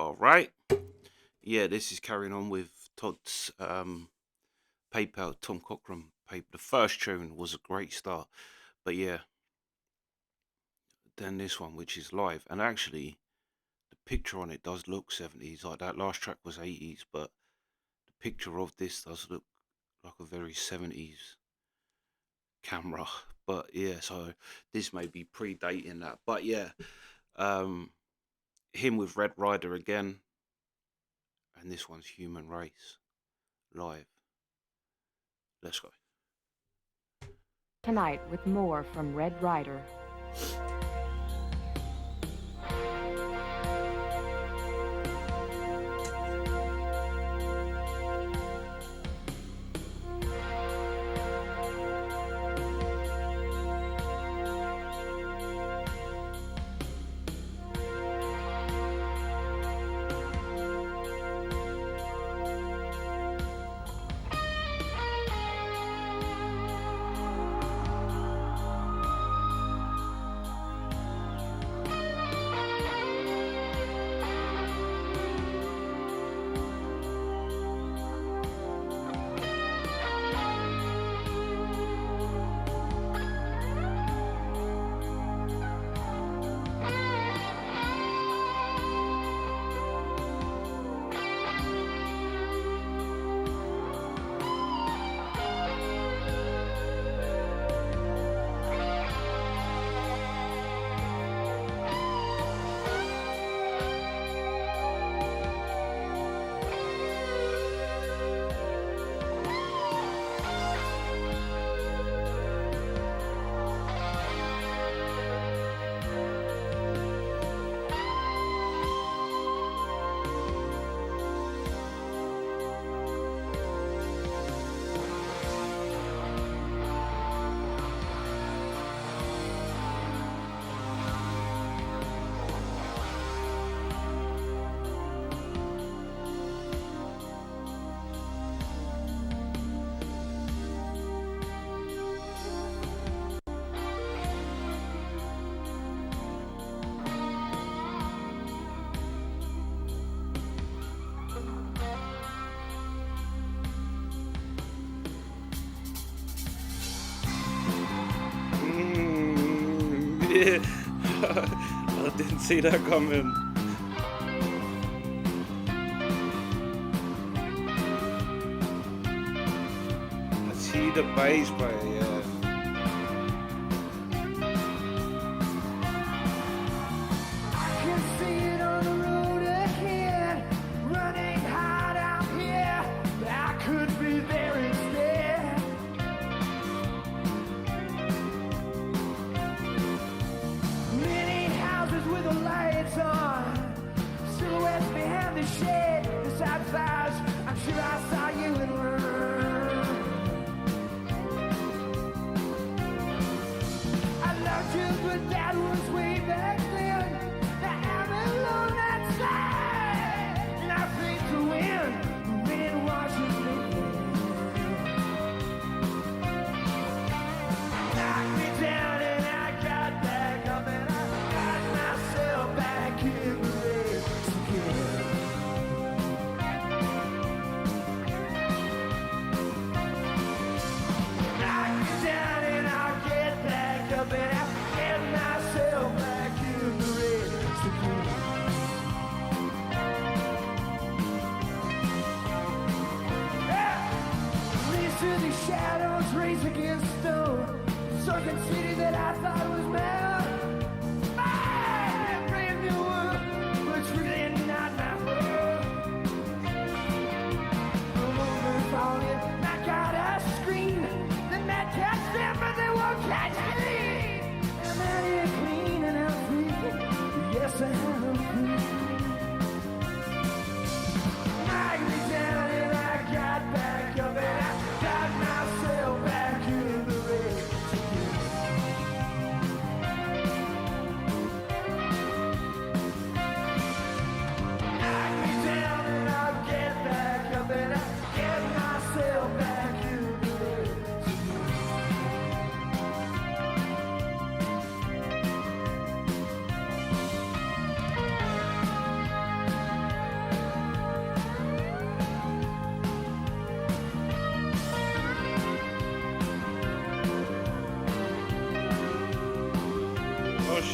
star, right? Yeah, this is carrying on with Todd's PayPal, Tom Cochrane paper. The first tune was a great start, but yeah, then this one, which is live, and actually the picture on it does look 70s. Like that last track was 80s, but the picture of this does look like a very 70s camera. But yeah, so this may be predating that. But yeah, um, him with Red Rider again, and this one's Human Race live. Let's go. Tonight with more from Red Rider. Yeah, I didn't see that coming. I see the bass player, yeah.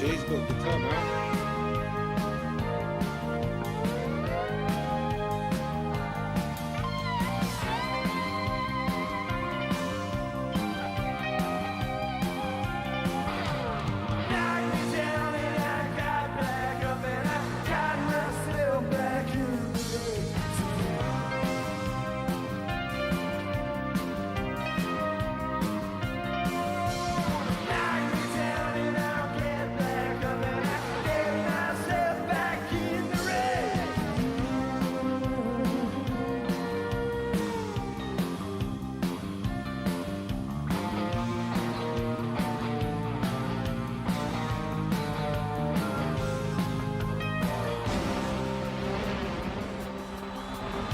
See, he's got guitar now.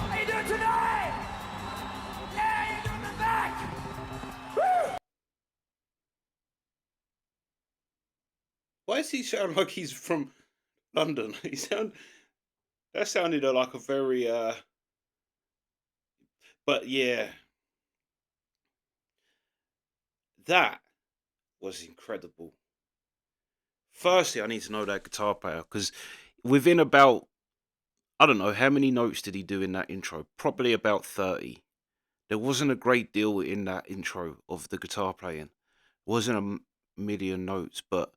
How you doing tonight? Yeah, you doing the back? Why does he sound like he's from London? That sounded like a very but yeah, that was incredible. Firstly, I need to know that guitar player because within about, I don't know, how many notes did he do in that intro? Probably about 30. There wasn't a great deal in that intro of the guitar playing. Wasn't million notes, but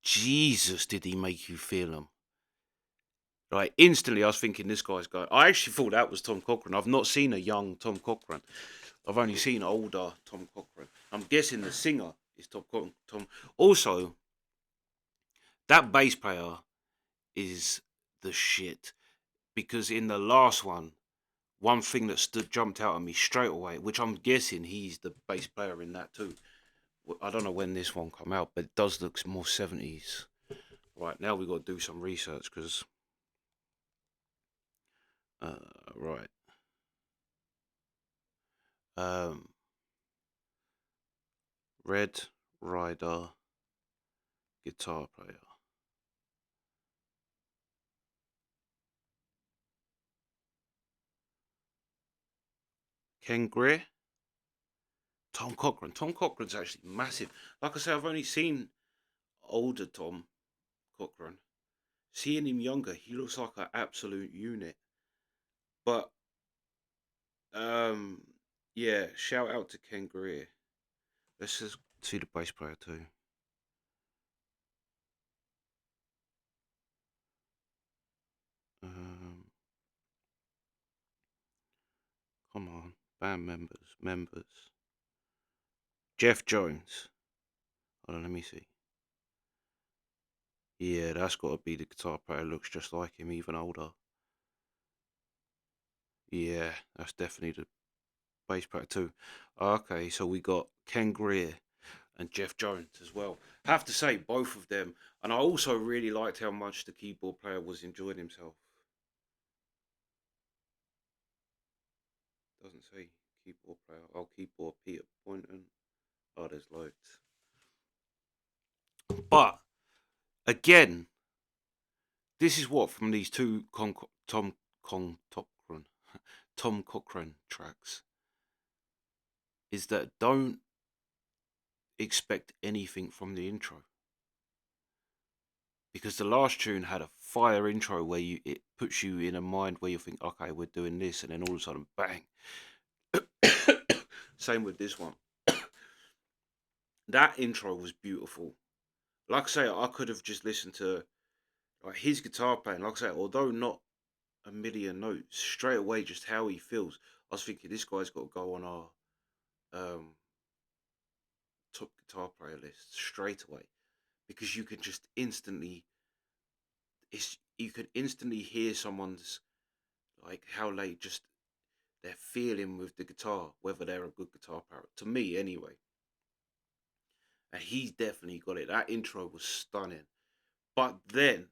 Jesus, did he make you feel them? Like instantly, I was thinking this guy's guy. I actually thought that was Tom Cochrane. I've not seen a young Tom Cochrane. I've only seen older Tom Cochrane. I'm guessing the singer is Tom Cochrane. Also, that bass player is the shit because in the last one thing that jumped out at me straight away, which I'm guessing he's the bass player in that too. I don't know when this one come out, but it does look more 70s. Right, now we got to do some research because, right, um, Red Rider guitar player. Ken Greer, Tom Cochrane. Tom Cochrane's actually massive. Like I say, I've only seen older Tom Cochrane. Seeing him younger, he looks like an absolute unit. But um, yeah, shout out to Ken Greer. Let's just see the bass player too. Um, come on, band members. Jeff Jones. Hold on, let me see. Yeah, that's got to be the guitar player. Looks just like him, even older. Yeah, that's definitely the bass player too. Okay, so we got Ken Greer and Jeff Jones as well. Have to say, both of them. And I also really liked how much the keyboard player was enjoying himself. Doesn't say keyboard player. Oh, keyboard Peter Boynton. Oh, there's loads. But again, this is what from these two Tom Cochrane tracks is that don't expect anything from the intro because the last tune had a fire intro where it puts you in a mind where you think, okay, we're doing this, and then all of a sudden, bang. Same with this one. That intro was beautiful. Like I say, I could have just listened to like his guitar playing. Like I say, although not a million notes, straight away just how he feels. I was thinking this guy's got to go on our top guitar player list straight away because you can just instantly you can instantly hear someone's like how they just they're feeling with the guitar, whether they're a good guitar player. To me, anyway. And he's definitely got it. That intro was stunning. But then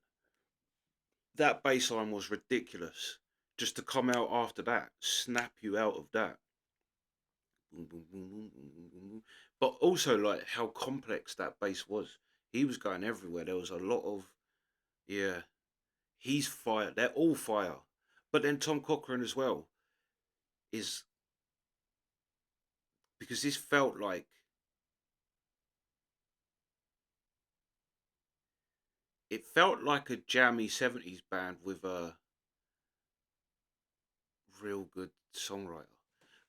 that bass line was ridiculous. Just to come out after that, snap you out of that. But also like how complex that bass was. He was going everywhere. There was a lot of yeah. He's fire. They're all fire. But then Tom Cochrane as well is because this felt like it felt like a jammy 70s band with a real good songwriter.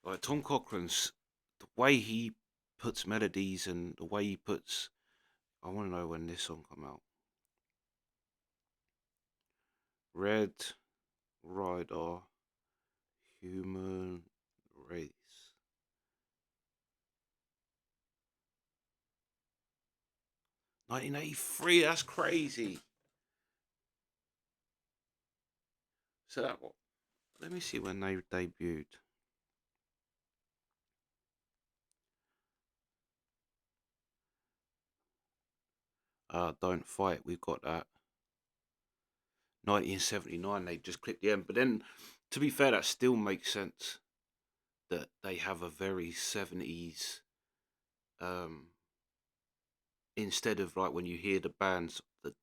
Like Tom Cochrane's, the way he puts melodies and the way he puts. I want to know when this song come out. Red Rider, Human Race. 1983. That's crazy. So that what? Let me see when they debuted. Don't Fight. We've got that. 1979. They just clicked the end, but then, to be fair, that still makes sense that they have a very 70s. Instead of like when you hear the bands, the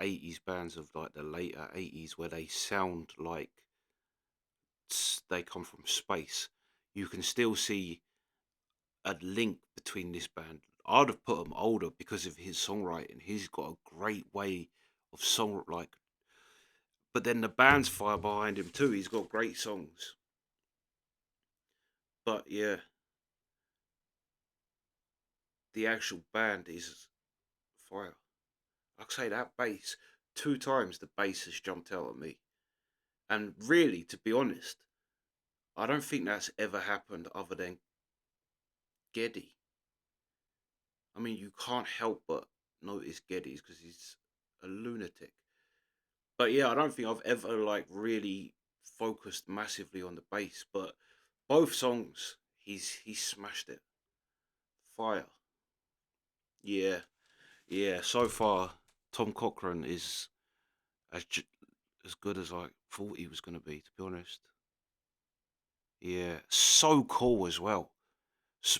80s bands of like the later 80s, where they sound like they come from space, you can still see a link between this band. I'd have put him older because of his songwriting. He's got a great way of song like, but then the band's fire behind him too. He's got great songs. But yeah, the actual band is fire. Like I say, that bass, two times the bass has jumped out at me. And really, to be honest, I don't think that's ever happened other than Geddy. I mean, you can't help but notice Geddy's because he's a lunatic. But yeah, I don't think I've ever like really focused massively on the bass. But both songs, he's smashed it. Fire. Yeah, yeah. So far, Tom Cochrane is as as good as I thought he was going to be. To be honest, yeah, so cool as well.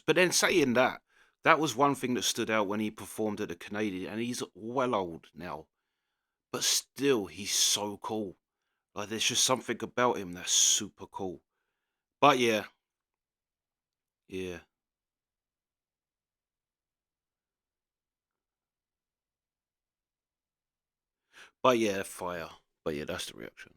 But then saying that, that was one thing that stood out when he performed at the Canadian, and he's well old now, but still, he's so cool. Like, there's just something about him that's super cool. But yeah, yeah, but yeah, fire. But yeah, that's the reaction.